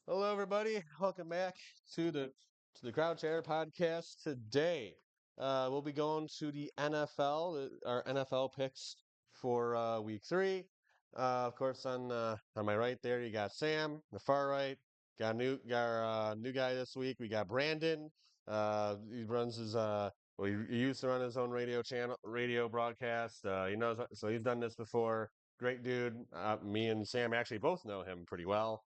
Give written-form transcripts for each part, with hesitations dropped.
Hello, everybody. Welcome back to the Crowd Chatter podcast. Today, we'll be going to the NFL, our NFL picks for Week 3. Of course, on my right there, you got Sam. The far right, got our new guy this week. We got Brandon. He runs his well, he used to run his own radio broadcast. He knows, so he's done this before. Great dude. Me and Sam actually both know him pretty well.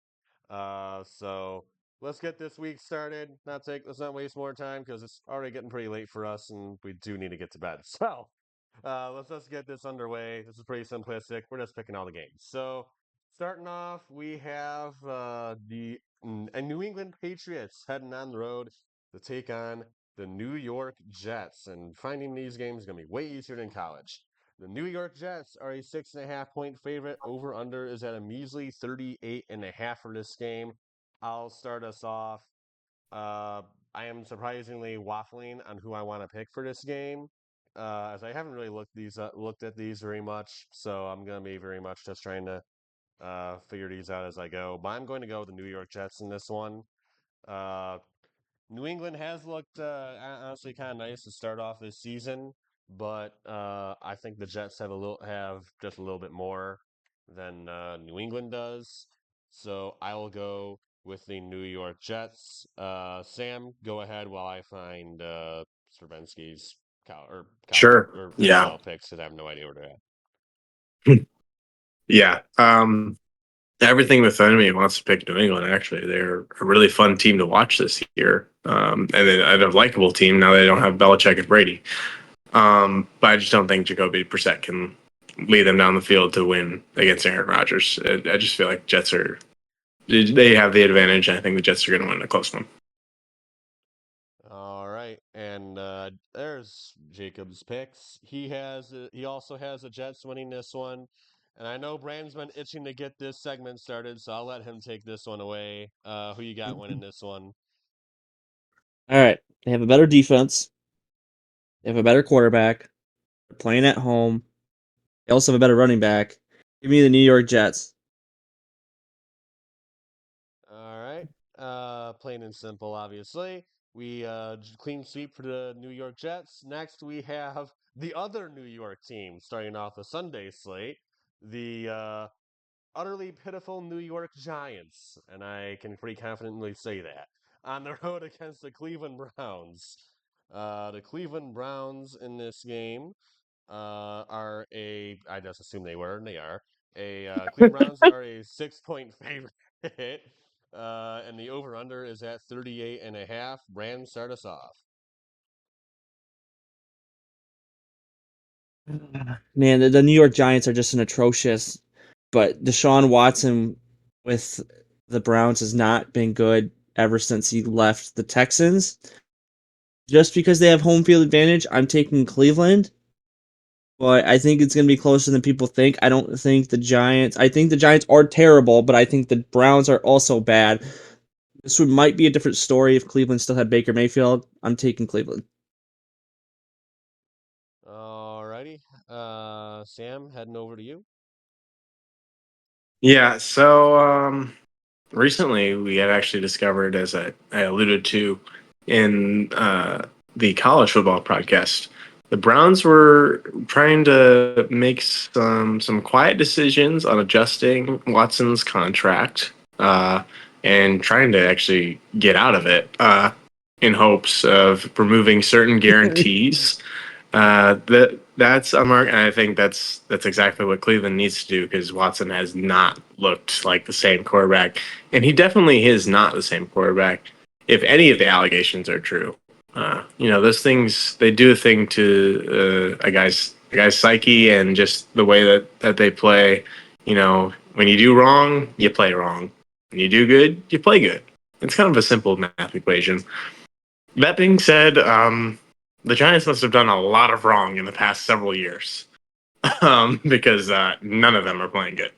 So let's get this week started. Let's not waste more time because it's already getting pretty late for us, and we do need to get to bed. So let's just get this underway. This is pretty simplistic. We're just picking all the games. So starting off, we have the New England Patriots heading on the road to take on the New York Jets, and finding these games is gonna be way easier than college. The New York Jets are a 6.5 point favorite. Over under is at a measly 38.5 for this game. I'll start us off. Uh, I am surprisingly waffling on who I want to pick for this game, as I haven't really looked at these very much. So I'm gonna be very much just trying to figure these out as I go. But I'm going to go with the New York Jets in this one. Uh, New England has looked honestly kind of nice to start off this season, but I think the Jets have just a little bit more than New England does. So I will go with the New York Jets. Sam, go ahead while I find Stravinsky's college Sure. or Yeah. NFL picks because I have no idea where they're at. Yeah. Everything within me wants to pick New England. Actually, they're a really fun team to watch this year, and a likable team now they don't have Belichick and Brady. But I just don't think Jacoby Brissett can lead them down the field to win against Aaron Rodgers. I just feel like Jets are they have the advantage. I think the Jets are going to win a close one. All right, and there's Jacob's picks. He also has the Jets winning this one, and I know Brand's been itching to get this segment started, so I'll let him take this one away. Who you got winning this one? All right. They have a better defense. They have a better quarterback. They're playing at home. They also have a better running back. Give me the New York Jets. All right, plain and simple, obviously. We clean sweep for the New York Jets. Next, we have the other New York team starting off the Sunday slate. The utterly pitiful New York Giants, and I can pretty confidently say that, on the road against the Cleveland Browns. The Cleveland Browns in this game I just assume they are, Cleveland Browns are a 6 point favorite, and the over under is at 38.5. Brand, start us off. Man, the New York Giants are just an atrocious. But Deshaun Watson with the Browns has not been good ever since he left the Texans. Just because they have home field advantage, I'm taking Cleveland. But I think it's going to be closer than people think. I don't think the Giants. I think the Giants are terrible, but I think the Browns are also bad. Might be a different story if Cleveland still had Baker Mayfield. I'm taking Cleveland. Alrighty, Sam, heading over to you. Yeah. So recently we had actually discovered, as I alluded to in the college football podcast, the Browns were trying to make some quiet decisions on adjusting Watson's contract and trying to actually get out of it in hopes of removing certain guarantees. That's a mark, and I think that's exactly what Cleveland needs to do because Watson has not looked like the same quarterback, and he definitely is not the same quarterback. If any of the allegations are true, those things they do a thing to a guy's psyche and just the way that they play. When you do wrong, you play wrong. When you do good, you play good. It's kind of a simple math equation. That being said, the Giants must have done a lot of wrong in the past several years because none of them are playing good.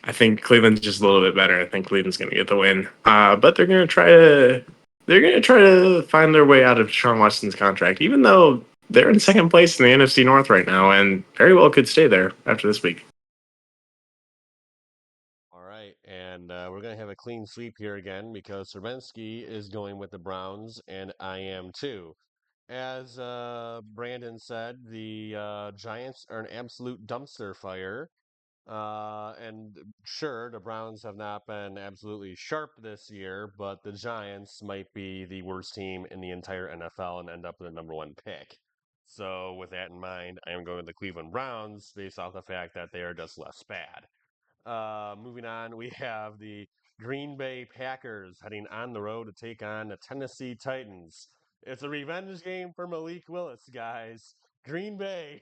I think Cleveland's just a little bit better. I think Cleveland's going to get the win, but they're going to try to find their way out of Sean Watson's contract, even though they're in second place in the NFC North right now and very well could stay there after this week. All right, and we're going to have a clean sweep here again because Serbinsky is going with the Browns, and I am too. As Brandon said, the Giants are an absolute dumpster fire. And sure, the Browns have not been absolutely sharp this year, but the Giants might be the worst team in the entire NFL and end up with the number one pick. So, with that in mind, I am going with the Cleveland Browns based off the fact that they are just less bad. Moving on, we have the Green Bay Packers heading on the road to take on the Tennessee Titans. It's a revenge game for Malik Willis, guys. Green Bay.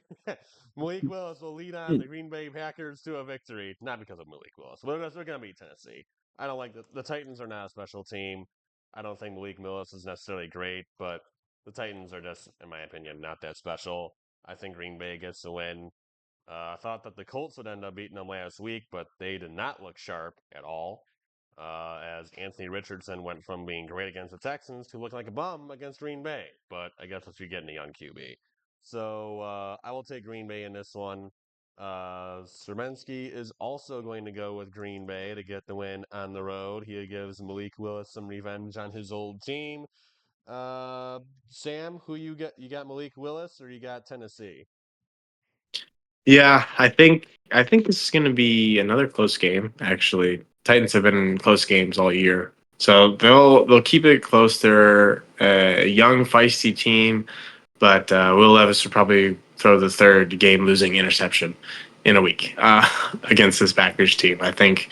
Malik Willis will lead on the Green Bay Packers to a victory. Not because of Malik Willis, but they're going to beat Tennessee. I don't like the Titans are not a special team. I don't think Malik Willis is necessarily great, but the Titans are just, in my opinion, not that special. I think Green Bay gets the win. I thought that the Colts would end up beating them last week, but they did not look sharp at all. As Anthony Richardson went from being great against the Texans to looking like a bum against Green Bay. But I guess that's what you get in a young QB. So I will take Green Bay in this one. Sermensky is also going to go with Green Bay to get the win on the road. He gives Malik Willis some revenge on his old team. Sam, who you get? You got Malik Willis or you got Tennessee? Yeah, I think this is going to be another close game. Actually, Titans have been in close games all year, so they'll keep it close. They're a young, feisty team, but Will Levis will probably throw the third game-losing interception in a week against this Packers team. I think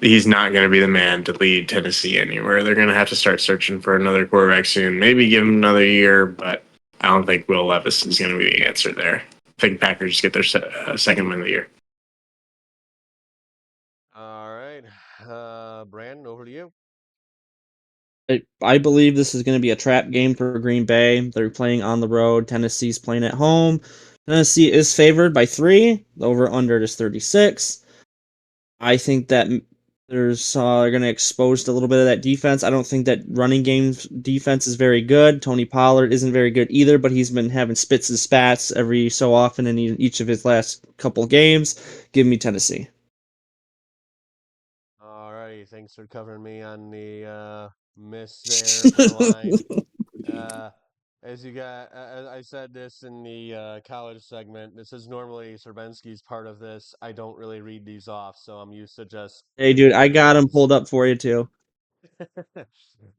he's not going to be the man to lead Tennessee anywhere. They're going to have to start searching for another quarterback soon. Maybe give him another year, but I don't think Will Levis is going to be the answer there. I think Packers get their second win of the year. All right. Brandon, over to you. I believe this is going to be a trap game for Green Bay. They're playing on the road. Tennessee's playing at home. Tennessee is favored by 3. The over-under is 36. I think that they're going to expose a little bit of that defense. I don't think that running game defense is very good. Tony Pollard isn't very good either, but he's been having spits and spats every so often in each of his last couple games. Give me Tennessee. All righty. Thanks for covering me on the miss there for the line. Uh, as you got, as I said this in the college segment, this is normally Serbenski's part of this. I don't really read these off, so I'm used to just Hey, dude, I giving got him names. pulled up for you too.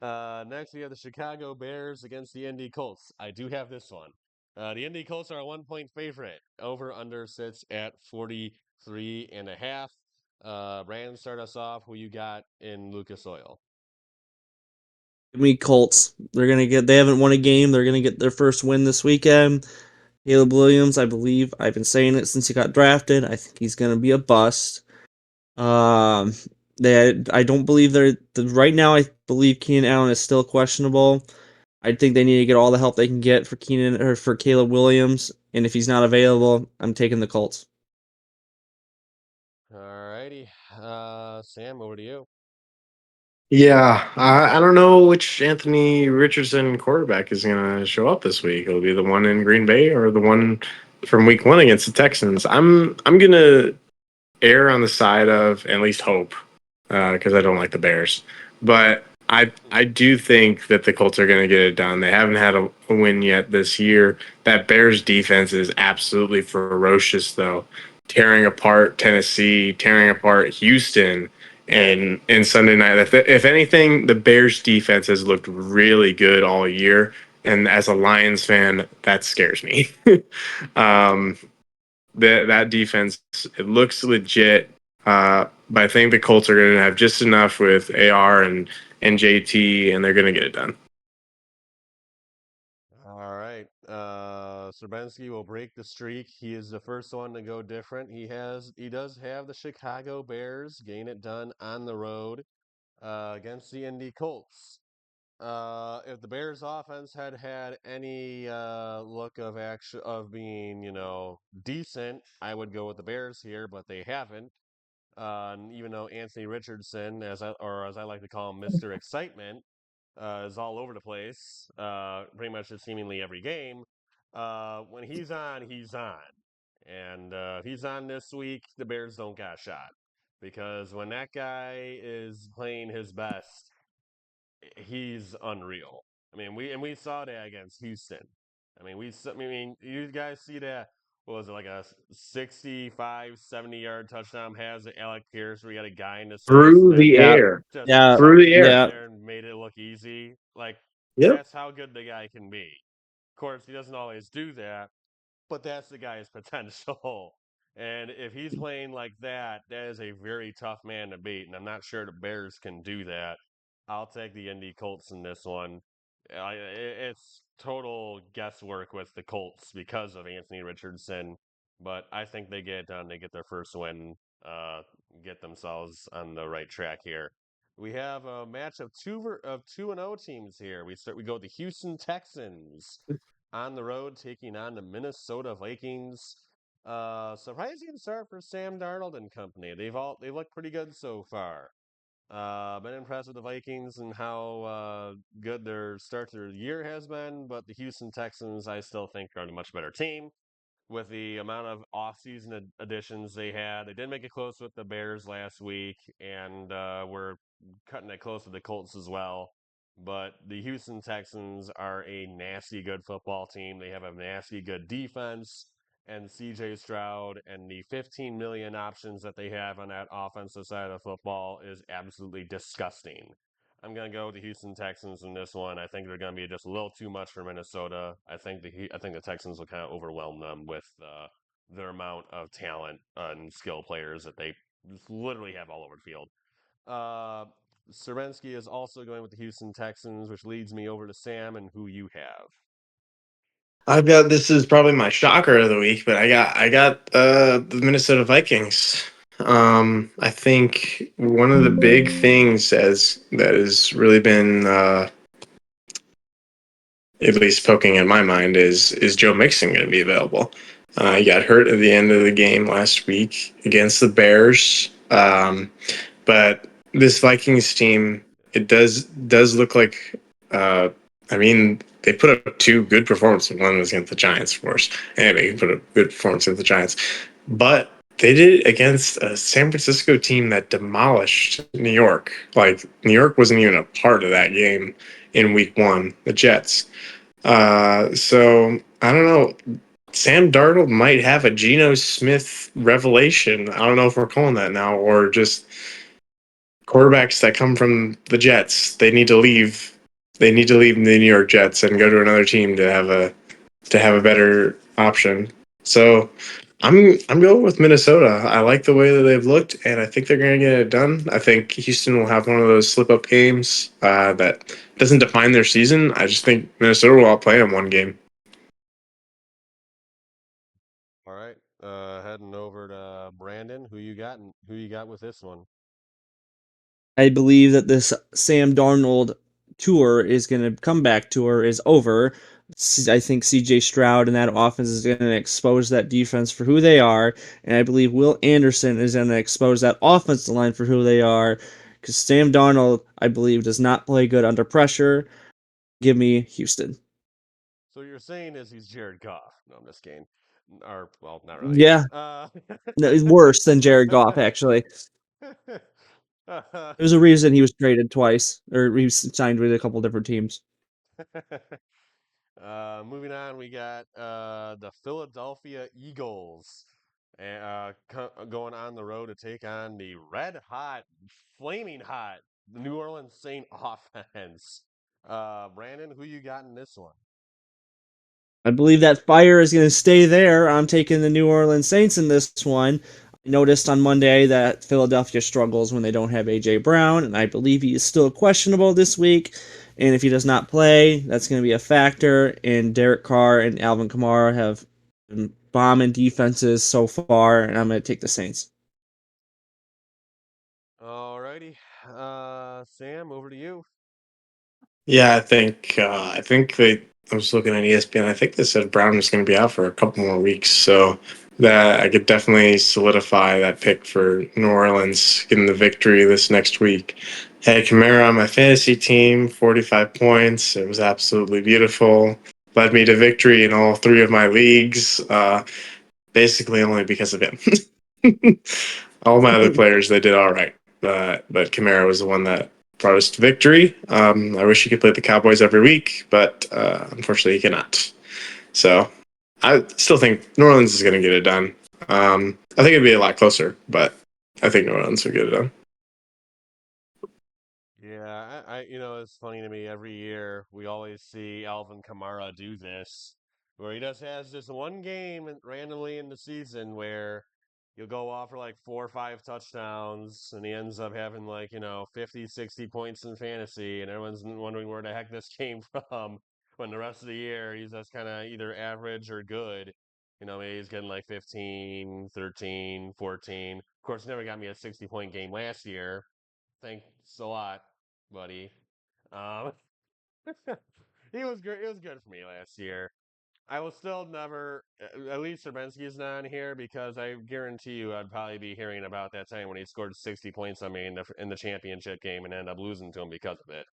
Next, we have the Chicago Bears against the Indy Colts. I do have this one. The Indy Colts are a 1 point favorite. Over under sits at 43.5. Brandon, start us off. Who you got in Lucas Oil? Give me Colts. They haven't won a game. They're gonna get their first win this weekend. Caleb Williams, I believe, I've been saying it since he got drafted. I think he's gonna be a bust. Um, I don't believe right now. I believe Keenan Allen is still questionable. I think they need to get all the help they can get for Keenan or for Caleb Williams. And if he's not available, I'm taking the Colts. All righty. Sam, over to you. Yeah, I don't know which Anthony Richardson quarterback is going to show up this week. It'll be the one in Green Bay or the one from Week 1 against the Texans. I'm going to err on the side of at least hope because I don't like the Bears. But I do think that the Colts are going to get it done. They haven't had a win yet this year. That Bears defense is absolutely ferocious, though, tearing apart Tennessee, tearing apart Houston, and Sunday night. If anything, the Bears defense has looked really good all year. And as a Lions fan, that scares me. um, that defense, it looks legit. But I think the Colts are going to have just enough with AR and JT, and they're going to get it done. All right. Serbenski will break the streak. He is the first one to go different. He does have the Chicago Bears gain it done on the road against the Indy Colts. If the Bears offense had any look of action of being, decent, I would go with the Bears here, but they haven't. And even though Anthony Richardson, as I like to call him, Mr. Excitement, is all over the place, pretty much just seemingly every game. When he's on, he's on. And if he's on this week, the Bears don't got shot. because when that guy is playing his best, he's unreal. I mean, we saw that against Houston. I mean, you guys see that. What was it, like a 65, 70-yard touchdown has Alec Pierce where he got a guy in the space and Through then the Yeah, air. just yeah, Through the chucked it air. up yeah. there and made it look easy. Like, Yep. that's how good the guy can be. Of course, he doesn't always do that, but that's the guy's potential. And if he's playing like that, that is a very tough man to beat. And I'm not sure the Bears can do that. I'll take the Indy Colts in this one. It's total guesswork with the Colts because of Anthony Richardson, but I think they get it done. They get their first win, uh, get themselves on the right track here. We have a match of 2-0 teams here. We go with the Houston Texans on the road taking on the Minnesota Vikings. Surprising start for Sam Darnold and company. They look pretty good so far. Been impressed with the Vikings and how good their start to their year has been, but the Houston Texans I still think are a much better team with the amount of offseason additions they had. They did make it close with the Bears last week, and we're cutting it close with the Colts as well. But the Houston Texans are a nasty good football team. They have a nasty good defense, and CJ Stroud and the 15 million options that they have on that offensive side of the football is absolutely disgusting. I'm gonna go with the Houston Texans in this one. I think they're gonna be just a little too much for Minnesota. I think the Texans will kind of overwhelm them with their amount of talent and skill players that they just literally have all over the field. Uh, Serensky is also going with the Houston Texans, which leads me over to Sam and who you have. I've got this is probably my shocker of the week, but I got the Minnesota Vikings. I think one of the big things as that has really been at least poking in my mind is Joe Mixon going to be available? He got hurt at the end of the game last week against the Bears, but this Vikings team it does look like. Uh, I mean, they put up two good performances. One was against the Giants, of course. Anyway, they put a good performance against the Giants, but they did it against a San Francisco team that demolished New York. Like New York wasn't even a part of that game in Week 1. The Jets. So I don't know. Sam Darnold might have a Geno Smith revelation. I don't know if we're calling that now, or just quarterbacks that come from the Jets. They need to leave. They need to leave the New York Jets and go to another team to have a better option. So I'm going with Minnesota. I like the way that they've looked, and I think they're going to get it done. I think Houston will have one of those slip up games that doesn't define their season. I just think Minnesota will outplay them one game. All right, heading over to Brandon. Who you got with this one? I believe that this Sam Darnold tour is going to comeback tour is over. I think CJ Stroud and that offense is going to expose that defense for who they are, and I believe Will Anderson is going to expose that offensive line for who they are. Because Sam Darnold, I believe, does not play good under pressure. Give me Houston. So you're saying is he's Jared Goff? No, I'm just kidding. Or well, not really. Yeah, no, it's worse than Jared Goff. Actually, uh, there's a reason he was traded twice, or he was signed with a couple different teams. moving on, we got the Philadelphia Eagles going on the road to take on the red hot, flaming hot New Orleans Saint offense. Brandon, who you got in this one? I believe that fire is going to stay there. I'm taking the New Orleans Saints in this one. I noticed on Monday that Philadelphia struggles when they don't have A.J. Brown, and I believe he is still questionable this week. And if he does not play, that's going to be a factor. And Derek Carr and Alvin Kamara have been bombing defenses so far, and I'm going to take the Saints. Alrighty, Sam, over to you. Yeah, I think they. I was looking at ESPN. I think they said Brown is going to be out for a couple more weeks, so that I could definitely solidify that pick for New Orleans getting the victory this next week. Had Kamara on my fantasy team, 45 points. It was absolutely beautiful. Led me to victory in all three of my leagues, basically only because of him. All my other players, they did all right. But Kamara was the one that brought us to victory. I wish he could play the Cowboys every week, but unfortunately, he cannot. So I still think New Orleans is going to get it done. I think it'd be a lot closer, but I think New Orleans will get it done. Yeah, it's funny to me. Every year we always see Alvin Kamara do this, where he just has this one game randomly in the season where he'll go off for like 4 or 5 touchdowns, and he ends up having like 50, 60 points in fantasy, and everyone's wondering where the heck this came from. When the rest of the year he's just kind of either average or good. Maybe he's getting like 15, 13, 14. Of course, he never got me a 60-point game last year. Thanks a lot, buddy. Um, he was good. It was good for me last year. I will still never. At least Serbinsky's not here because I guarantee you, I'd probably be hearing about that time when he scored 60 points on me in the championship game and ended up losing to him because of it.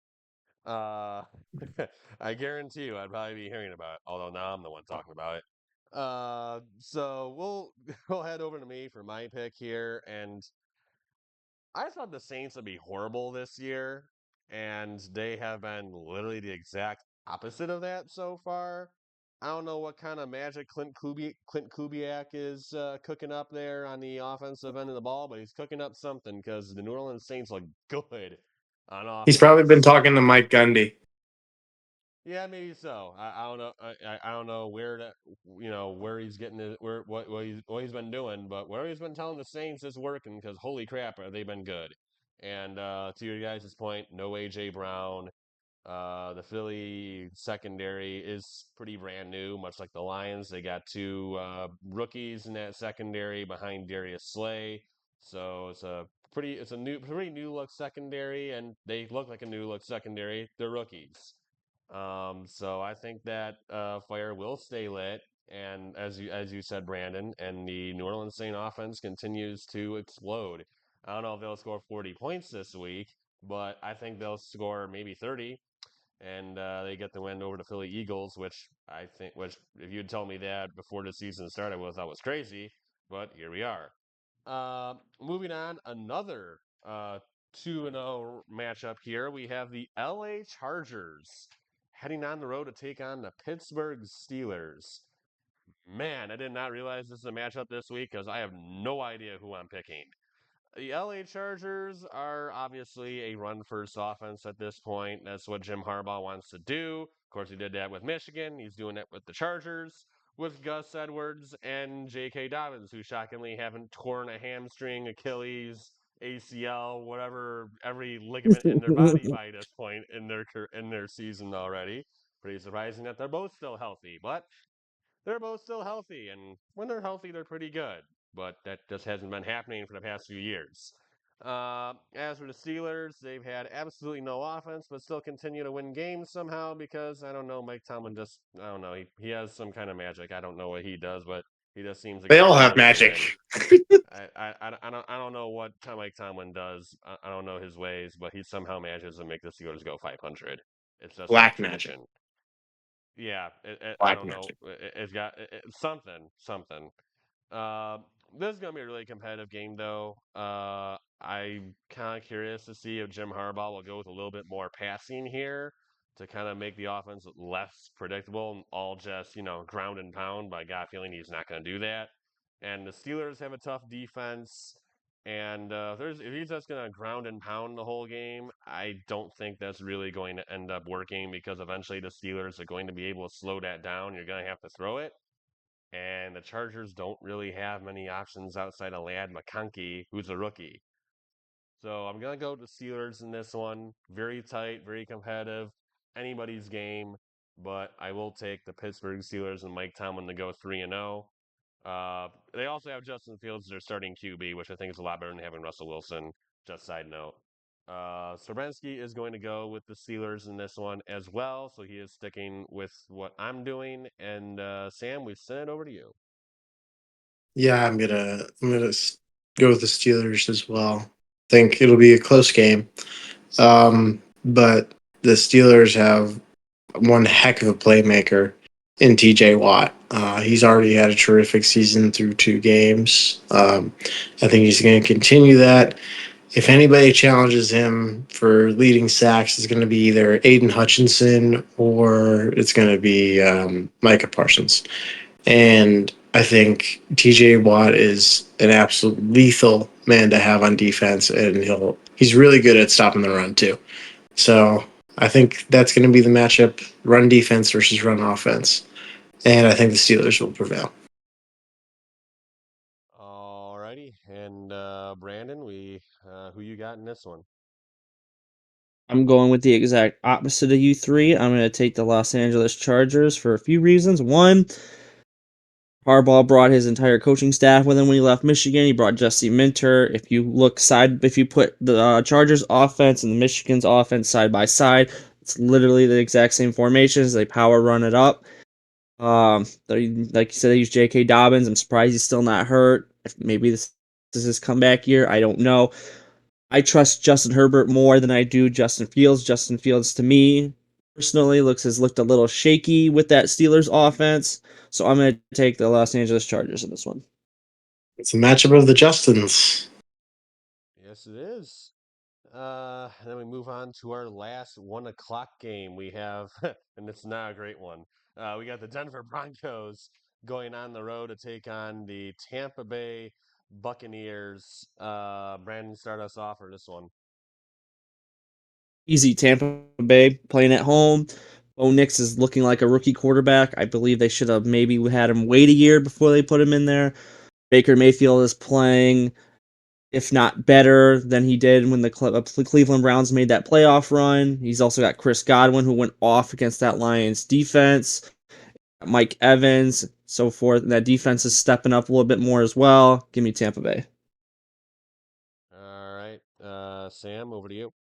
Uh, I guarantee you, I'd probably be hearing about it. Although now I'm the one talking about it. So we'll head over to me for my pick here, and I thought the Saints would be horrible this year, and they have been literally the exact opposite of that so far. I don't know what kind of magic Clint Kubiak is cooking up there on the offensive end of the ball, but he's cooking up something because the New Orleans Saints look good on He's probably been offense. talking to Mike Gundy. Yeah, maybe so. I don't know. I don't know where he's getting it, where what he's been doing, but where he's been telling the Saints is working because holy crap, are they been good? And to your guys' point, no AJ Brown. The Philly secondary is pretty brand new, much like the Lions. They got two rookies in that secondary behind Darius Slay, so pretty new look secondary, and they look like a new look secondary. They're rookies. So I think that fire will stay lit, and as you said, Brandon, and the New Orleans Saint offense continues to explode. I don't know if they'll score 40 points this week, but I think they'll score maybe 30, and they get the win over the Philly Eagles, which if you'd told me that before the season started, I would have thought was crazy, but here we are. Moving on, another 2-0 matchup here. We have the LA Chargers heading on the road to take on the Pittsburgh Steelers. Man, I did not realize this is a matchup this week because I have no idea who I'm picking. The LA Chargers are obviously a run first offense at this point. That's what Jim Harbaugh wants to do. Of course, he did that with Michigan. He's doing it with the Chargers, with Gus Edwards and J.K. Dobbins, who shockingly haven't torn a hamstring, Achilles, ACL, whatever, every ligament in their body by this point in their season already. Pretty surprising that they're both still healthy, but they're both still healthy, and when they're healthy, they're pretty good. But that just hasn't been happening for the past few years. As for the Steelers, they've had absolutely no offense, but still continue to win games somehow because I don't know. Mike Tomlin I don't know. He has some kind of magic. I don't know what he does, but he just seems to They get all have everybody to magic. win. I don't know what Mike Tomlin does. I don't know his ways, but he somehow manages to make the Steelers go 500. It's just like Black magic. tradition. Yeah, I Black don't know. magic. It's got something. Uh, this is gonna be a really competitive game, though. I'm kind of curious to see if Jim Harbaugh will go with a little bit more passing here to kind of make the offense less predictable and all just ground and pound. But I got a feeling he's not going to do that. And the Steelers have a tough defense. And if he's just going to ground and pound the whole game, I don't think that's really going to end up working because eventually the Steelers are going to be able to slow that down. You're going to have to throw it. And the Chargers don't really have many options outside of Ladd McConkey, who's a rookie. So I'm going to go with the Steelers in this one. Very tight, very competitive, anybody's game. But I will take the Pittsburgh Steelers and Mike Tomlin to go 3-0. They also have Justin Fields as their starting QB, which I think is a lot better than having Russell Wilson. Just side note. Serbinsky is going to go with the Steelers in this one as well, so he is sticking with what I'm doing. And Sam, we send it over to you. Yeah, I'm gonna go with the Steelers as well. Think it'll be a close game. But the Steelers have one heck of a playmaker in TJ Watt. He's already had a terrific season through 2 games. I think he's going to continue that. If anybody challenges him for leading sacks, it's going to be either Aiden Hutchinson or it's going to be Micah Parsons. And I think TJ Watt is an absolute lethal man to have on defense, and he's really good at stopping the run too. So I think that's going to be the matchup: run defense versus run offense, and I think the Steelers will prevail. Alrighty, and Brandon, who you got in this one? I'm going with the exact opposite of you three. I'm going to take the Los Angeles Chargers for a few reasons. One, Harbaugh brought his entire coaching staff with him when he left Michigan. He brought Jesse Minter. If you put the Chargers offense and the Michigan's offense side by side, it's literally the exact same formations. They power run it up. Like you said, they use J.K. Dobbins. I'm surprised he's still not hurt. Maybe this is his comeback year. I don't know. I trust Justin Herbert more than I do Justin Fields. Justin Fields, to me, personally, has looked a little shaky with that Steelers offense. So I'm going to take the Los Angeles Chargers in this one. It's a matchup of the Justins. Yes, it is. And then we move on to our last 1 o'clock game. We have, and it's not a great one. We got the Denver Broncos going on the road to take on the Tampa Bay Buccaneers. Brandon, start us off for this one. Easy Tampa Bay playing at home. Bo Nix is looking like a rookie quarterback. I believe they should have maybe had him wait a year before they put him in there. Baker Mayfield is playing, if not better than he did when the Cleveland Browns made that playoff run. He's also got Chris Godwin, who went off against that Lions defense. Mike Evans, so forth. And that defense is stepping up a little bit more as well. Give me Tampa Bay. All right. Sam, over to you.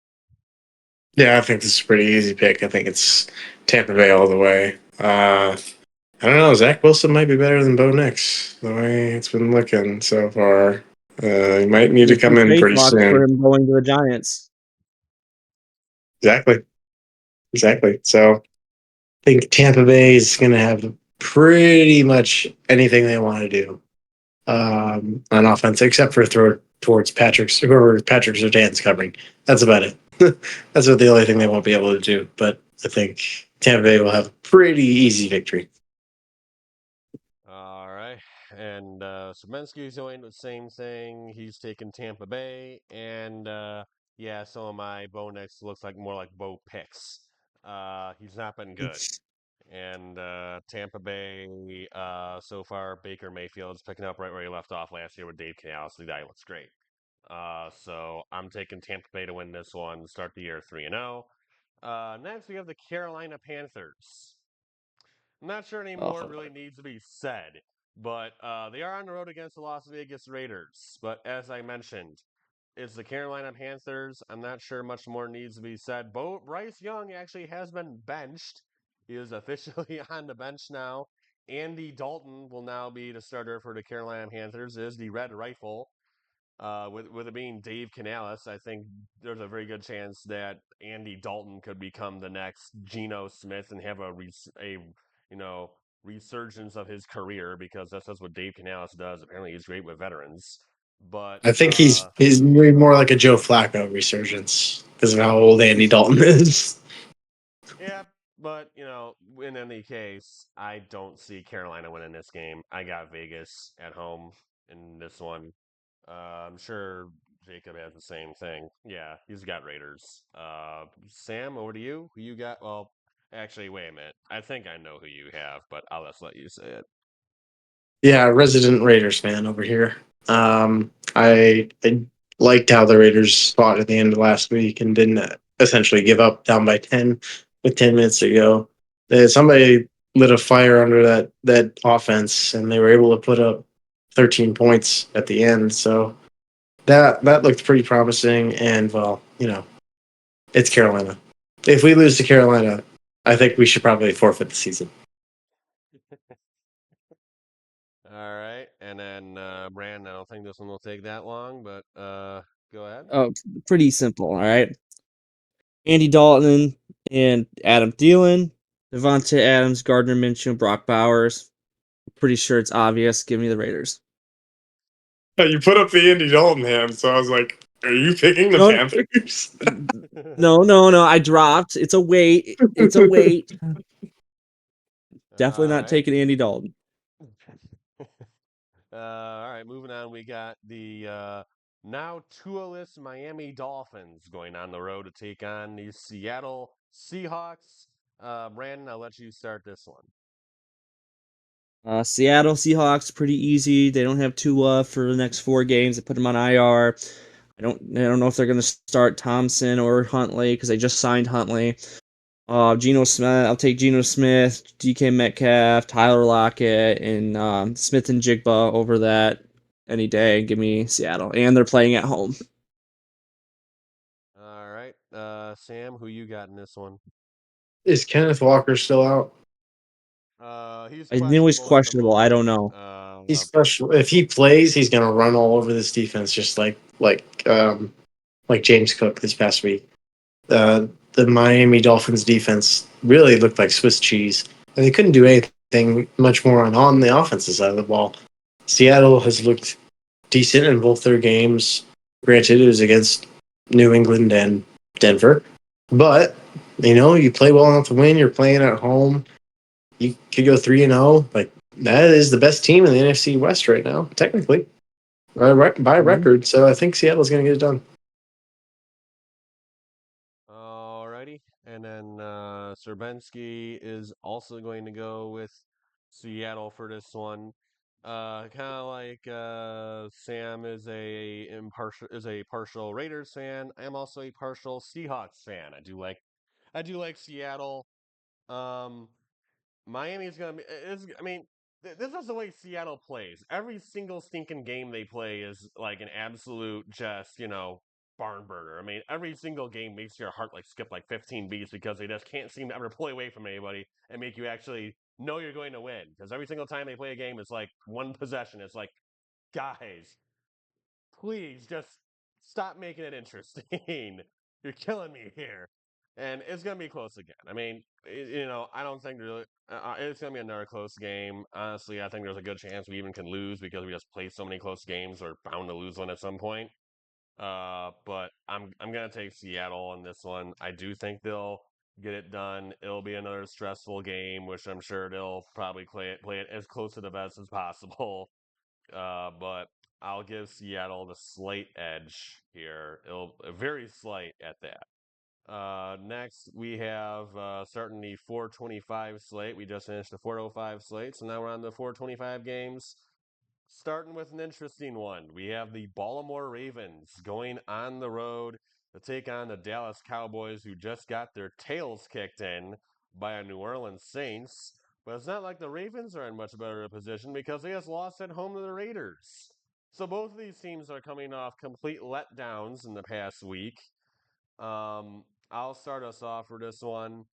Yeah, I think this is a pretty easy pick. I think it's Tampa Bay all the way. I don't know. Zach Wilson might be better than Bo Nix, the way it's been looking so far. He might need to There's come some in trade pretty talks for soon. him going to the Giants. Exactly. Exactly. So I think Tampa Bay is going to have pretty much anything they want to do on offense, except for throw towards whoever Patrick Surtain's covering. That's about it. That's about the only thing they won't be able to do. But I think Tampa Bay will have a pretty easy victory. All right. And Szymanski's doing the same thing. He's taking Tampa Bay. And yeah, so am I. Bo Nix looks like more like Bo Picks. He's not been good. And Tampa Bay, so far, Baker Mayfield's picking up right where he left off last year with Dave Canales. The guy looks great. So I'm taking Tampa Bay to win this one, start the year 3-0. Next, we have the Carolina Panthers. I'm not sure any more Oh, really needs to be said, but they are on the road against the Las Vegas Raiders. But as I mentioned, it's the Carolina Panthers. I'm not sure much more needs to be said. Bryce Young actually has been benched. He is officially on the bench now. Andy Dalton will now be the starter for the Carolina Panthers. It is the Red Rifle. With it being Dave Canales, I think there's a very good chance that Andy Dalton could become the next Geno Smith and have a you know resurgence of his career because that's what Dave Canales does. Apparently, he's great with veterans. But I think he's more like a Joe Flacco resurgence because of how old Andy Dalton is. yeah, but in any case, I don't see Carolina winning this game. I got Vegas at home in this one. I'm sure Jacob has the same thing. Yeah, he's got Raiders. Sam, over to you. Who you got? Well, actually, wait a minute. I think I know who you have, but I'll just let you say it. Yeah, resident Raiders fan over here. I liked how the Raiders fought at the end of last week and didn't essentially give up down by 10 with 10 minutes to go. Somebody lit a fire under that offense, and they were able to put up 13 points at the end. So that looked pretty promising. And well, it's Carolina. If we lose to Carolina, I think we should probably forfeit the season. All right, and then Brand. I don't think this one will take that long, but go ahead. oh, pretty simple. All right. Andy Dalton and Adam Thielen. Devontae Adams, Gardner Minshew, Brock Bowers. Pretty sure it's obvious. Give me the Raiders. You put up the Andy Dalton hand, so I was like, "Are you picking the No, Panthers?" no. I dropped. It's a wait. It's a wait. Definitely All not right. taking Andy Dalton. All right, moving on. We got the now Tua-less Miami Dolphins going on the road to take on the Seattle Seahawks. Brandon, I'll let you start this one. Seattle Seahawks pretty easy. They don't have Tua for the next 4 games. They put him on IR. I don't know if they're going to start Thompson or Huntley because they just signed Huntley. Geno Smith. I'll take Geno Smith, DK Metcalf, Tyler Lockett, and Smith and Jigba over that any day. Give me Seattle, and they're playing at home. All right, Sam, who you got in this one? Is Kenneth Walker still out? He's I knew he's questionable at the questionable. I moment. don't know. He's special. If he plays, he's gonna run all over this defense, just like James Cook this past week. The Miami Dolphins defense really looked like Swiss cheese, and they couldn't do anything much more on the offensive side of the ball. Seattle has looked decent in both their games. Granted, it was against New England and Denver, but you play well enough to win. You're playing at home. You could go 3-0. Like that is the best team in the NFC West right now, technically, by Mhm. record. So I think Seattle's going to get it done. Alrighty, and then Serbensky is also going to go with Seattle for this one. Kind of like Sam is a partial Raiders fan. I am also a partial Seahawks fan. I do like Seattle. Um, Miami's gonna be. I mean, this is the way Seattle plays. Every single stinking game they play is like an absolute just barn burner. I mean, every single game makes your heart like skip like 15 beats because they just can't seem to ever pull away from anybody and make you actually know you're going to win. Because every single time they play a game, it's like one possession. It's like, guys, please just stop making it interesting. You're killing me here. And it's going to be close again. I mean, I don't think really it's going to be another close game. Honestly, I think there's a good chance we even can lose because we just play so many close games. We're bound to lose one at some point. But I'm going to take Seattle on this one. I do think they'll get it done. It'll be another stressful game, which I'm sure they'll probably play it as close to the best as possible. But I'll give Seattle the slight edge here. It'll very slight at that. Next, we have starting the 425 slate. We just finished the 405 slate, so now we're on the 425 games. Starting with an interesting one, we have the Baltimore Ravens going on the road to take on the Dallas Cowboys, who just got their tails kicked in by a New Orleans Saints. But it's not like the Ravens are in much better a position because they just lost at home to the Raiders. So both of these teams are coming off complete letdowns in the past week. I'll start us off for this one.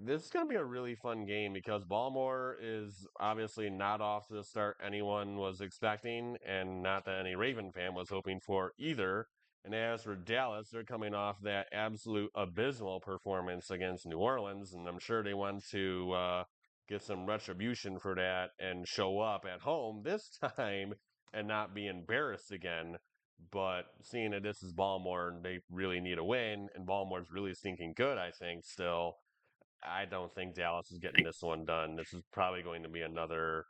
This is going to be a really fun game because Baltimore is obviously not off to the start anyone was expecting, and not that any Raven fan was hoping for either. And as for Dallas, they're coming off that absolute abysmal performance against New Orleans, and I'm sure they want to get some retribution for that and show up at home this time and not be embarrassed again. But seeing that this is Baltimore and they really need a win, and Baltimore's really stinking good, I think, still. I don't think Dallas is getting this one done. This is probably going to be another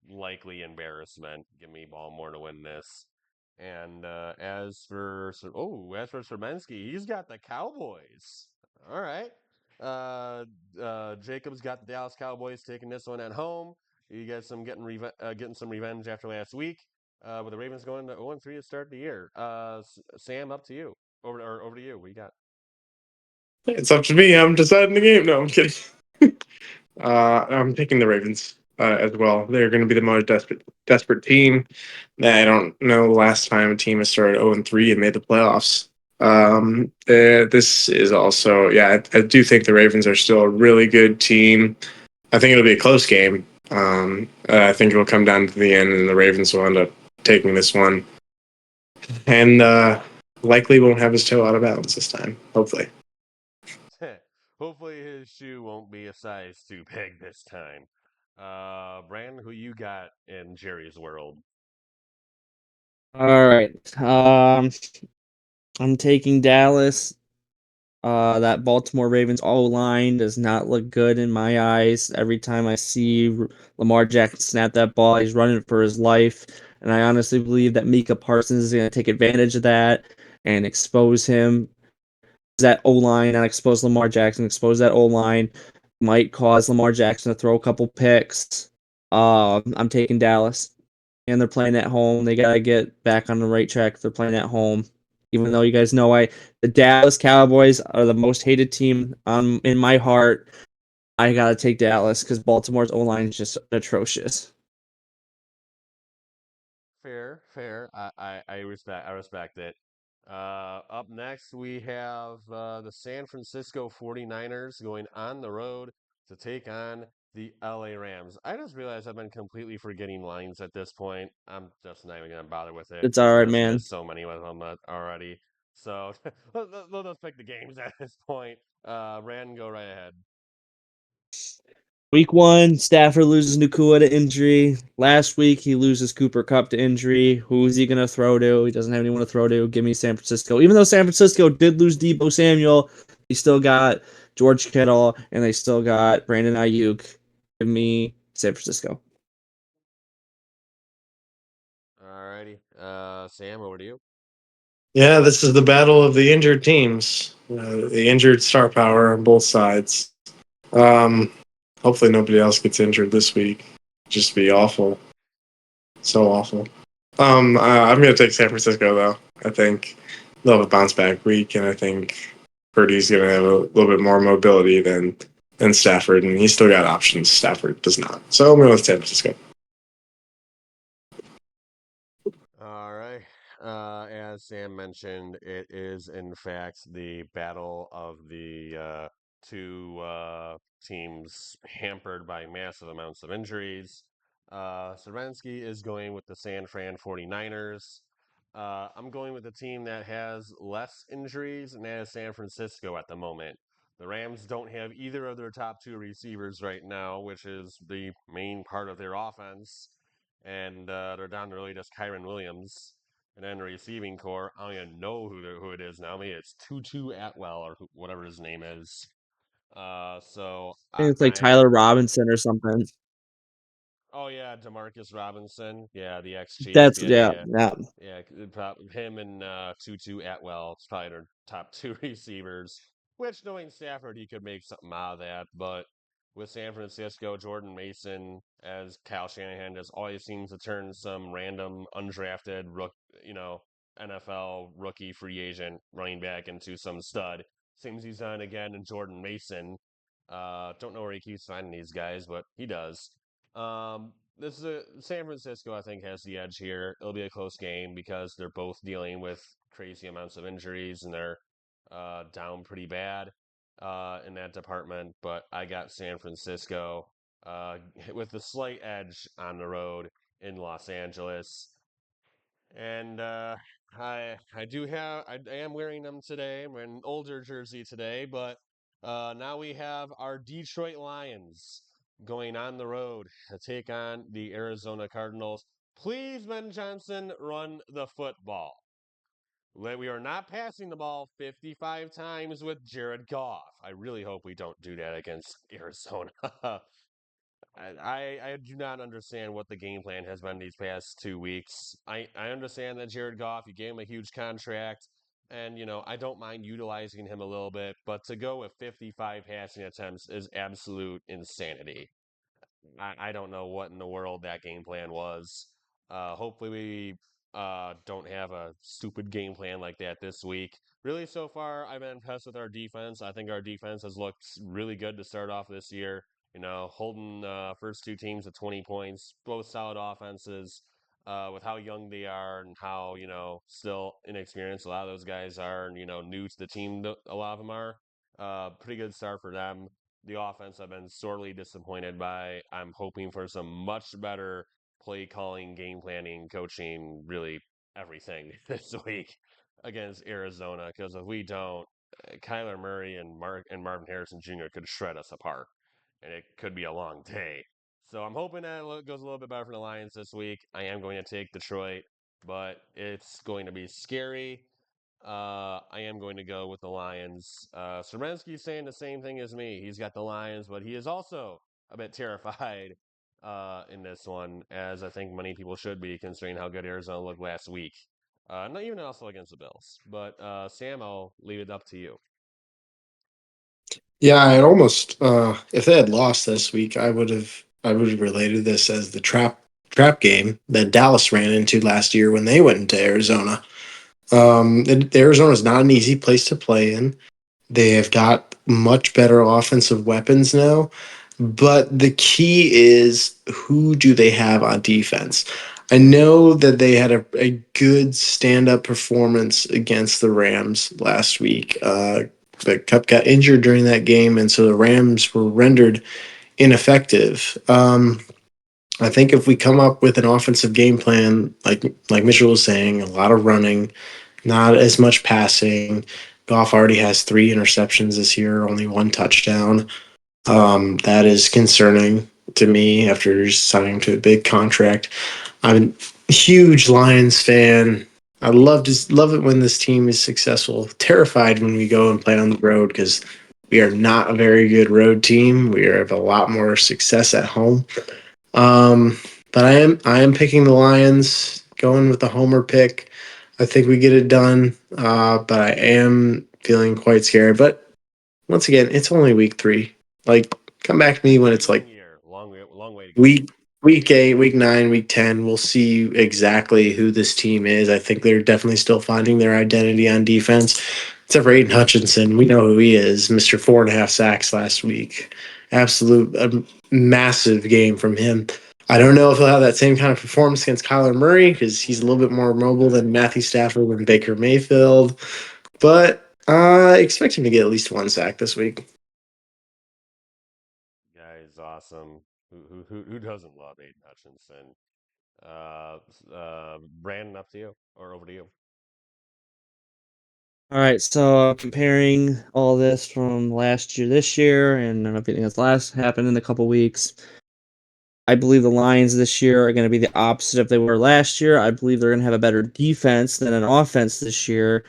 likely embarrassment. Give me Baltimore to win this. And as for Sermensky, he's got the Cowboys. All right. Jacob's got the Dallas Cowboys taking this one at home. You guys some getting some revenge after last week. With the Ravens going to 0-3 to start the year. Sam, up to you. Over to you. What you got? It's up to me. I'm deciding the game. No, I'm kidding. I'm picking the Ravens as well. They're going to be the most desperate team. I don't know the last time a team has started 0-3 and made the playoffs. This is also, yeah, I do think the Ravens are still a really good team. I think it'll be a close game. I think it'll come down to the end, and the Ravens will end up taking this one, and likely won't have his toe out of bounds this time. Hopefully. hopefully his shoe won't be a size too big this time. Brandon, who you got in Jerry's world? All right. I'm taking Dallas. That Baltimore Ravens O line does not look good in my eyes. Every time I see Lamar Jackson snap that ball, he's running for his life. And I honestly believe that Micah Parsons is going to take advantage of that and expose him. That O line, not expose Lamar Jackson, expose that O line might cause Lamar Jackson to throw a couple picks. I'm taking Dallas, and they're playing at home. They gotta get back on the right track. They're playing at home, even though you guys know the Dallas Cowboys are the most hated team in my heart. I gotta take Dallas because Baltimore's O line is just atrocious. Fair, fair. I respect it. Up next, we have the San Francisco 49ers going on the road to take on the LA Rams. I just realized I've been completely forgetting lines at this point. I'm just not even going to bother with it It's because all I right, just man. missed so many of them already. So let's pick the games at this point. Brandon, go right ahead. Week 1, Stafford loses Nakua to injury. Last week, he loses Cooper Kupp to injury. Who's he going to throw to? He doesn't have anyone to throw to. Give me San Francisco. Even though San Francisco did lose Debo Samuel, he still got George Kittle, and they still got Brandon Ayuk. Give me San Francisco. Alrighty. Sam, over to you. Yeah, this is the battle of the injured teams, the injured star power on both sides. Um, hopefully nobody else gets injured this week. Just be awful, so awful. I'm gonna take San Francisco though. I think they'll have a bounce back week, and I think Purdy's gonna have a little bit more mobility than Stafford, and he's still got options. Stafford does not. So I'm going with San Francisco. All right. As Sam mentioned, it is in fact the battle of the two teams hampered by massive amounts of injuries. Cervensky is going with the San Fran 49ers. I'm going with the team that has less injuries, and that is San Francisco at the moment. The Rams don't have either of their top two receivers right now, which is the main part of their offense, and they're down to really just Kyron Williams. And then the receiving core, I don't even know who it is now. Maybe it's Tutu Atwell or whatever his name is. So I think it's like I'm Tyler Robinson or something. Oh yeah, Demarcus Robinson. Yeah, the ex-Chief. That's, Yeah, yeah, yeah, yeah. yeah. Yeah, him and Tutu Atwell, it's probably their top two receivers. Which, knowing Stafford, he could make something out of that. But with San Francisco, Jordan Mason, as Kyle Shanahan just always seems to turn some random undrafted, NFL rookie free agent running back into some stud. Seems he's done again in Jordan Mason. Don't know where he keeps finding these guys, but he does. This is San Francisco, I think, has the edge here. It'll be a close game because they're both dealing with crazy amounts of injuries and they're down pretty bad in that department. But I got San Francisco with a slight edge on the road in Los Angeles. And I am wearing them today. I'm wearing an older jersey today, but now we have our Detroit Lions going on the road to take on the Arizona Cardinals. Please, Ben Johnson, run the football. We are not passing the ball 55 times with Jared Goff. I really hope we don't do that against Arizona. I do not understand what the game plan has been these past 2 weeks. I understand that Jared Goff, you gave him a huge contract, and I don't mind utilizing him a little bit, but to go with 55 passing attempts is absolute insanity. I don't know what in the world that game plan was. Hopefully we don't have a stupid game plan like that this week. Really, so far, I've been impressed with our defense. I think our defense has looked really good to start off this year. Holding first two teams to 20 points, both solid offenses. With how young they are and how still inexperienced a lot of those guys are, and new to the team, a lot of them are. Pretty good start for them. The offense I've been sorely disappointed by. I'm hoping for some much better play calling, game planning, coaching, really everything this week against Arizona. Because if we don't, Kyler Murray and Marvin Harrison Jr. could shred us apart, and it could be a long day. So I'm hoping that it goes a little bit better for the Lions this week. I am going to take Detroit, but it's going to be scary. I am going to go with the Lions. Sermensky's saying the same thing as me. He's got the Lions, but he is also a bit terrified in this one, as I think many people should be, considering how good Arizona looked last week. Not even also against the Bills. But Sam, I'll leave it up to you. Yeah, I'd almost if they had lost this week, I would have related this as the trap game that Dallas ran into last year when they went into Arizona. Arizona is not an easy place to play in. They have got much better offensive weapons now, but the key is who do they have on defense? I know that they had a good stand up performance against the Rams last week. But Cup got injured during that game, and so the Rams were rendered ineffective. I think if we come up with an offensive game plan, like Mitchell was saying, a lot of running, not as much passing. Goff already has 3 interceptions this year, only 1 touchdown. That is concerning to me after signing to a big contract. I'm a huge Lions fan. I love it when this team is successful. Terrified when we go and play on the road because we are not a very good road team. We have a lot more success at home. Um, but I am picking the Lions, going with the homer pick. I think we get it done. But I am feeling quite scared. But once again, it's only week 3. Like, come back to me when it's Long like year, long way to go. week 8, week 9, week 10. We'll see exactly who this team is. I think they're definitely still finding their identity on defense. Except for Aiden Hutchinson, we know who he is. Mr. 4.5 sacks last week. Absolute massive game from him. I don't know if he'll have that same kind of performance against Kyler Murray because he's a little bit more mobile than Matthew Stafford and Baker Mayfield. But I expect him to get at least 1 sack this week. Guy is awesome. Who doesn't love Aiden Hutchinson? Brandon, up to you or over to you. All right, so comparing all this from last year, this year, and everything that's last happened in a couple weeks, I believe the Lions this year are going to be the opposite of they were last year. I believe they're going to have a better defense than an offense this year.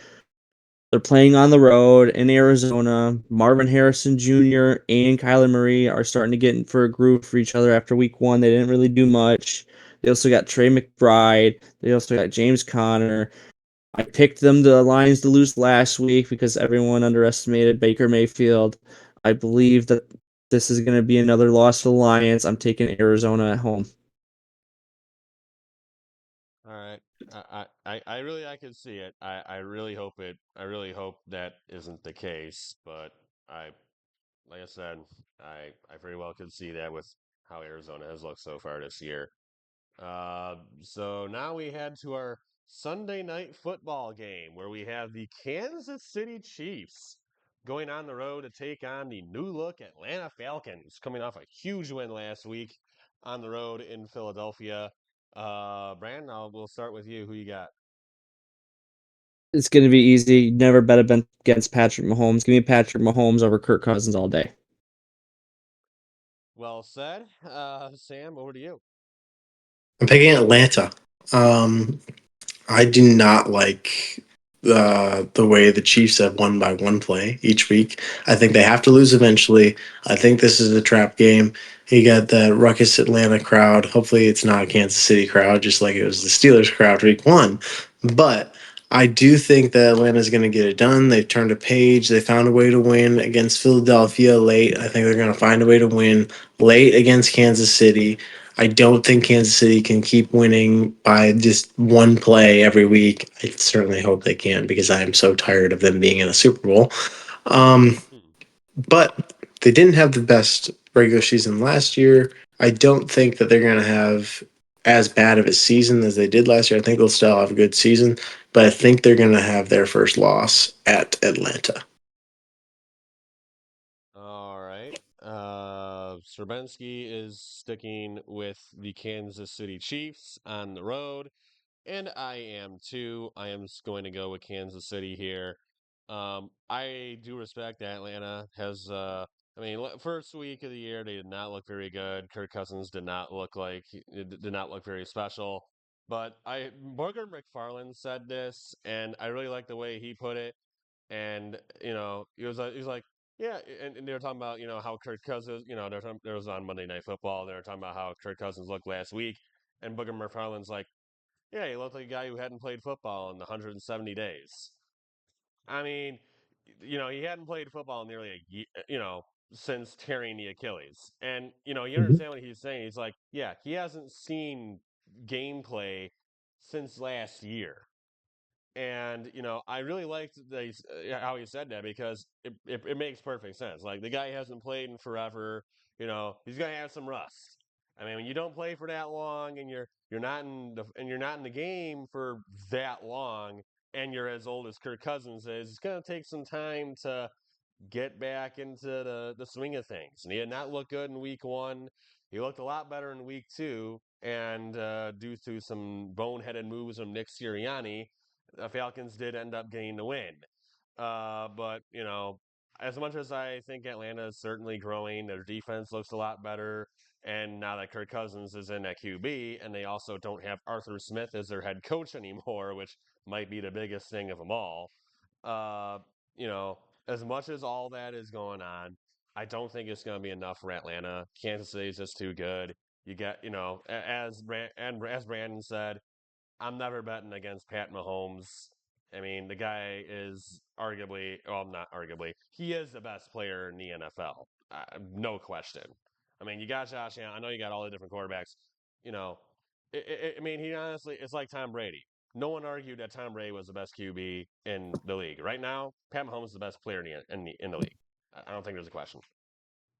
They're playing on the road in Arizona. Marvin Harrison Jr. and Kyler Murray are starting to get in for a groove for each other after week 1. They didn't really do much. They also got Trey McBride. They also got James Conner. I picked them, the Lions, to lose last week because everyone underestimated Baker Mayfield. I believe that this is going to be another loss for the Lions. I'm taking Arizona at home. All right. I really I can see it. I really hope it. I really hope that isn't the case. But I, like I said, I very well could see that with how Arizona has looked so far this year. So now we head to our Sunday night football game where we have the Kansas City Chiefs going on the road to take on the new look Atlanta Falcons, coming off a huge win last week on the road in Philadelphia. Brandon, we'll start with you. Who you got? It's going to be easy. Never bet against Patrick Mahomes. Give me Patrick Mahomes over Kirk Cousins all day. Well said. Sam, over to you. I'm picking Atlanta. Um, I do not like the way the Chiefs have won by 1 play each week. I think they have to lose eventually. I think this is a trap game. You got the ruckus Atlanta crowd. Hopefully, it's not a Kansas City crowd, just like it was the Steelers crowd week 1. But I do think that Atlanta's going to get it done. They've turned a page. They found a way to win against Philadelphia late. I think they're going to find a way to win late against Kansas City. I don't think Kansas City can keep winning by just 1 play every week. I certainly hope they can because I am so tired of them being in a Super Bowl. Um, Hmm. but they didn't have the best regular season last year. I don't think that they're going to have as bad of a season as they did last year. I think they'll still have a good season, but I think they're going to have their first loss at Atlanta. All right. Serbensky is sticking with the Kansas City Chiefs on the road, and I am too. I am going to go with Kansas City here. I do respect that Atlanta has. I mean, first week of the year they did not look very good. Kirk Cousins did not look like did not look very special. But Morgan McFarland said this, and I really like the way he put it. And he was like, yeah, and they were talking about how Kirk Cousins, there was on Monday Night Football. They were talking about how Kirk Cousins looked last week, and Booger McFarland's like, yeah, he looked like a guy who hadn't played football in 170 days. I mean, he hadn't played football in nearly a year, since tearing the Achilles. And, you Mhm. understand what he's saying. He's like, yeah, he hasn't seen gameplay since last year. And, I really liked how he said that because it makes perfect sense. Like, the guy hasn't played in forever. He's going to have some rust. I mean, when you don't play for that long and you're not in the game for that long and you're as old as Kirk Cousins is, it's going to take some time to get back into the swing of things. And he had not looked good in week one. He looked a lot better in week two. And due to some boneheaded moves from Nick Sirianni, the Falcons did end up getting the win. But, as much as I think Atlanta is certainly growing, their defense looks a lot better. And now that Kirk Cousins is in at QB, and they also don't have Arthur Smith as their head coach anymore, which might be the biggest thing of them all. Uh, you know, as much as all that is going on, I don't think it's going to be enough for Atlanta. Kansas City is just too good. You get, as Brandon said, I'm never betting against Pat Mahomes. I mean, the guy is arguably, well, not arguably, he is the best player in the NFL. No question. I mean, you got Josh Allen. I know you got all the different quarterbacks. You know, I mean, he honestly, it's like Tom Brady. No one argued that Tom Brady was the best QB in the league. Right now, Pat Mahomes is the best player in the league. I don't think there's a question.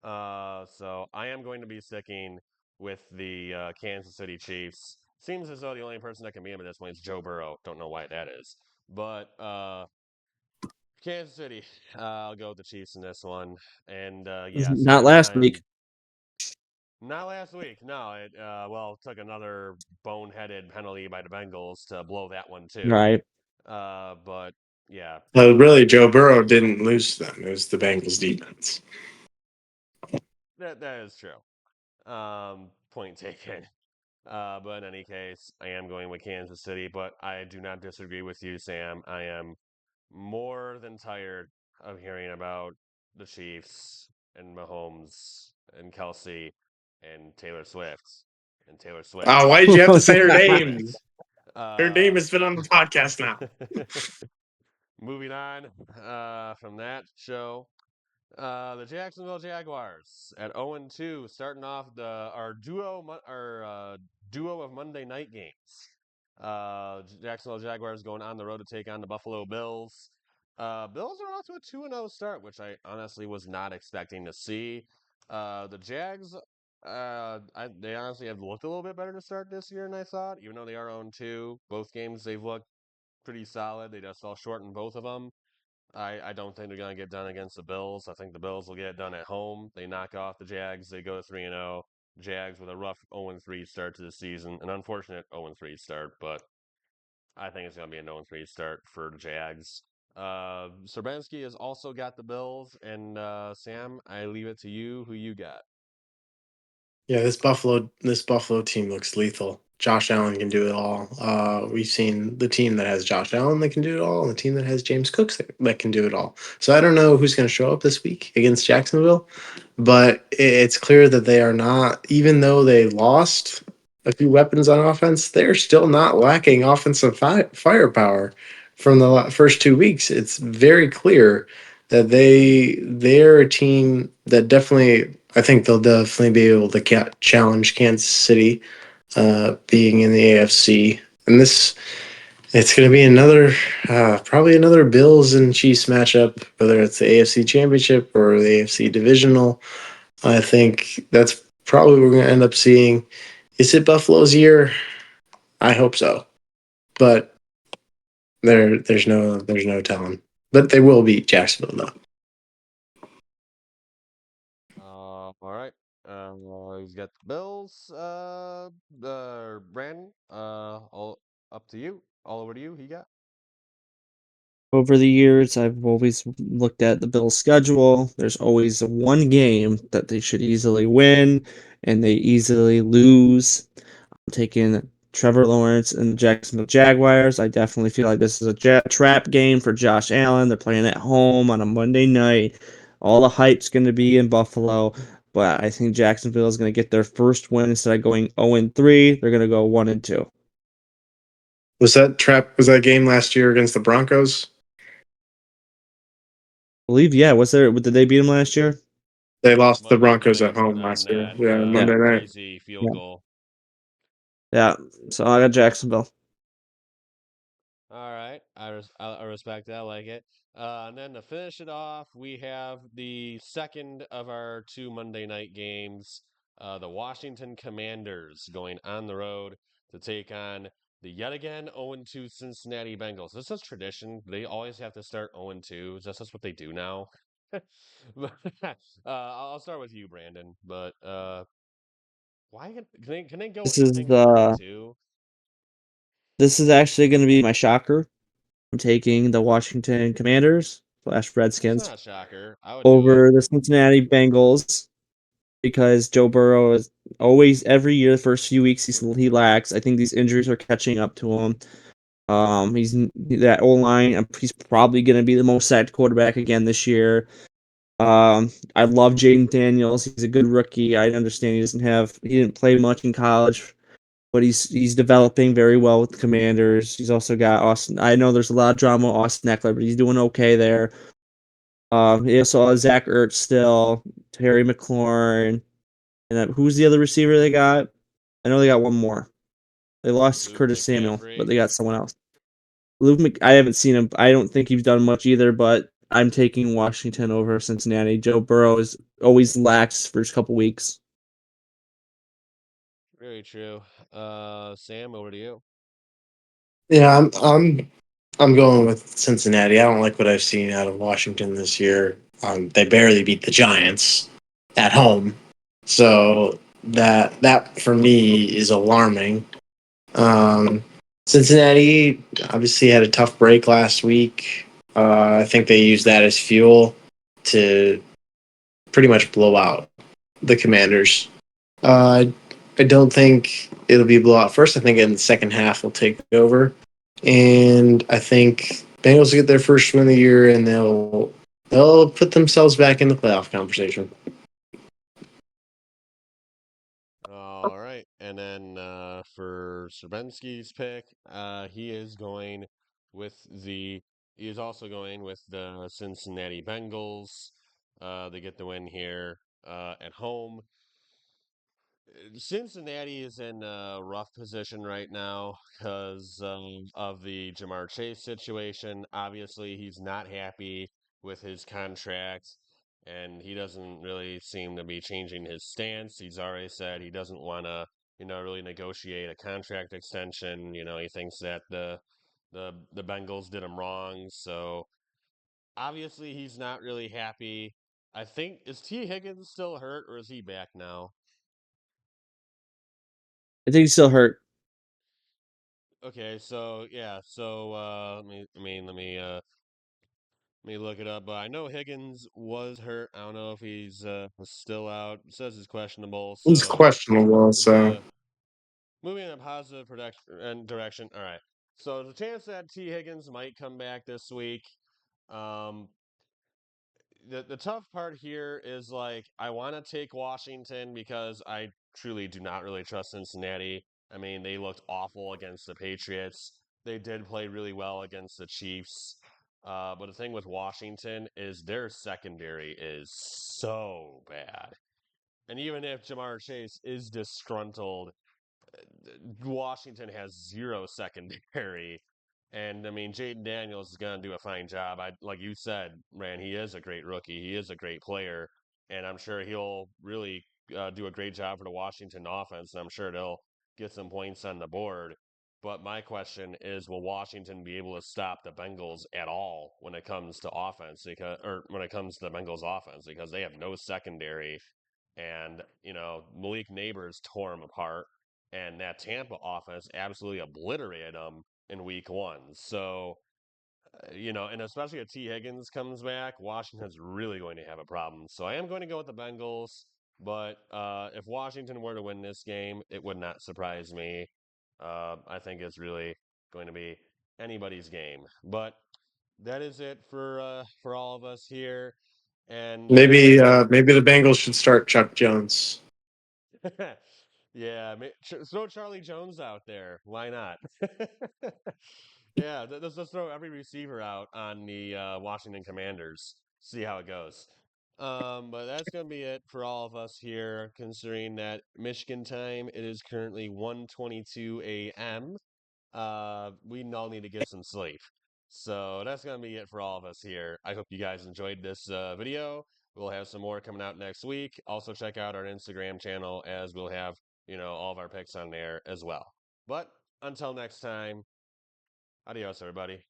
So I am going to be sticking with the Kansas City Chiefs. Seems as though the only person that can beat him at this point is Joe Burrow. Don't know why that is. But Kansas City, I'll go with the Chiefs in this one. And yeah, Not Sam, last week, I'm not last week. No, it took another boneheaded penalty by the Bengals to blow that one too. right? But yeah, Really, Joe Burrow didn't lose to them. It was the Bengals defense. that is true. Point taken. But in any case, I am going with Kansas City, but I do not disagree with you, Sam. I am more than tired of hearing about the Chiefs and Mahomes and Kelsey and Taylor Swift and Taylor Swift Why did you have to say her and name? Swift. Her name Uh, has been on the podcast now. moving on from that show. The Jacksonville Jaguars at 0-2, starting off our duo of Monday night games. Jacksonville Jaguars going on the road to take on the Buffalo Bills. Bills are off to a 2-0 start, which I honestly was not expecting to see. The Jags, they honestly have looked a little bit better to start this year than I thought, even though they are 0-2. Both games they've looked pretty solid. They just fell short in both of them. I don't think they're going to get done against the Bills. I think the Bills will get it done at home. They knock off the Jags. They go to 3-0. Jags with a rough 0-3 start to the season. An unfortunate 0-3 start, but I think it's going to be an 0-3 start for the Jags. Serbenski has also got the Bills. And Sam, I leave it to you. Who you got? Yeah, this Buffalo team looks lethal. Josh Allen can do it all. We've seen the team that has Josh Allen that can do it all, and the team that has James Cooks that can do it all. So I don't know who's going to show up this week against Jacksonville, but it's clear that they are not. Even though they lost a few weapons on offense, they're still not lacking offensive firepower from the first 2 weeks. It's very clear that they're a team that definitely I think they'll definitely be able to challenge Kansas City, being in the AFC. And it's going to be probably another Bills and Chiefs matchup, whether it's the AFC Championship or the AFC Divisional. I think that's probably what we're going to end up seeing. Is it Buffalo's year? I hope so, but there's no telling. But they will beat Jacksonville though. All right. He's got the Bills. Brandon. All up to you. All over to you. He got. over the years. I've always looked at the Bills' schedule. There's always one game that they should easily win, and they easily lose. I'm taking Trevor Lawrence and the Jacksonville Jaguars. I definitely feel like this is a trap game for Josh Allen. They're playing at home on a Monday night. All the hype's going to be in Buffalo, but I think Jacksonville is going to get their first win instead of going 0-3. They're going to go 1-2. Was that game last year against the Broncos? I believe, yeah. Did they beat them last year? They lost the Monday Broncos at night home on last year. that Yeah, Yeah. Monday night. crazy field Yeah. goal. Yeah. So I got Jacksonville. All right, I respect that. I like it. And then to finish it off, we have the second of our two Monday night games. The Washington Commanders going on the road to take on the yet again 0-2 Cincinnati Bengals. This is tradition. They always have to start 0-2. That's what they do now. But, I'll start with you, Brandon. But why can they go This is anything but the 0-2? this is actually going to be my shocker. I'm taking the Washington Commanders / That's Redskins not a shocker. I would do it. over the Cincinnati Bengals because Joe Burrow is always every year the first few weeks he lacks. I think these injuries are catching up to him. He's that O line. He's probably going to be the most sacked quarterback again this year. I love Jaden Daniels. He's a good rookie. I understand he didn't play much in college, but he's developing very well with the Commanders. He's also got Austin. I know there's a lot of drama with Austin Eckler, but he's doing okay there. He also has Zach Ertz still, Terry McLaurin, and who's the other receiver they got? I know they got one more. They lost Luke Curtis Samuel, but McCaffrey. they got someone else. I haven't seen him. I don't think he's done much either, but I'm taking Washington over Cincinnati. Joe Burrow is always lax first couple weeks. Very true. Sam, over to you. Yeah, I'm going with Cincinnati. I don't like what I've seen out of Washington this year. They barely beat the Giants at home, so that for me is alarming. Um, Cincinnati obviously had a tough break last week. I think they used that as fuel to pretty much blow out the Commanders. I don't think it'll be a blowout first. I think in the second half will take over, and I think Bengals will get their first win of the year, and they'll put themselves back in the playoff conversation. All right. And then for Srbenski's pick, with the he is also going with the Cincinnati Bengals. They get the win here at home. Cincinnati is in a rough position right now because of the Jamar Chase situation. Obviously, he's not happy with his contract, and he doesn't really seem to be changing his stance. He's already said he doesn't want to, really negotiate a contract extension. He thinks that the Bengals did him wrong. So obviously, he's not really happy. I think is T. Higgins still hurt or is he back now? I think he's still hurt. Okay, so yeah, so let me look it up. But I know Higgins was hurt. I don't know if he's still out. It says he's questionable. It's So questionable, so the moving in a positive direction. All right. So there's a chance that T. Higgins might come back this week. Um, the tough part here is like I want to take Washington because I truly do not really trust Cincinnati. I mean, they looked awful against the Patriots. They did play really well against the Chiefs. But the thing with Washington is their secondary is so bad. And even if Jamar Chase is disgruntled, Washington has zero secondary. And I mean, Jaden Daniels is going to do a fine job. Like you said, man, he is a great rookie. He is a great player, and I'm sure he'll really do a great job for the Washington offense. And I'm sure they'll get some points on the board. But my question is, will Washington be able to stop the Bengals at all when it comes to offense? Or when it comes to the Bengals offense, because they have no secondary, and Malik Neighbors tore them apart and that Tampa offense absolutely obliterated them in week one. So And especially if T. Higgins comes back, Washington's really going to have a problem. So I am going to go with the Bengals, but if Washington were to win this game, it would not surprise me. I think it's really going to be anybody's game. But that is it for all of us here. And Maybe the Bengals should start Chuck Jones. yeah, throw Charlie Jones out there. Why not? Yeah, let's just throw every receiver out on the Washington Commanders. See how it goes. But that's going to be it for all of us here, considering that Michigan time, it is currently 1:22 a.m. We all need to get some sleep. So that's going to be it for all of us here. I hope you guys enjoyed this video. We'll have some more coming out next week. Also check out our Instagram channel as we'll have, all of our picks on there as well. But until next time, adios, everybody.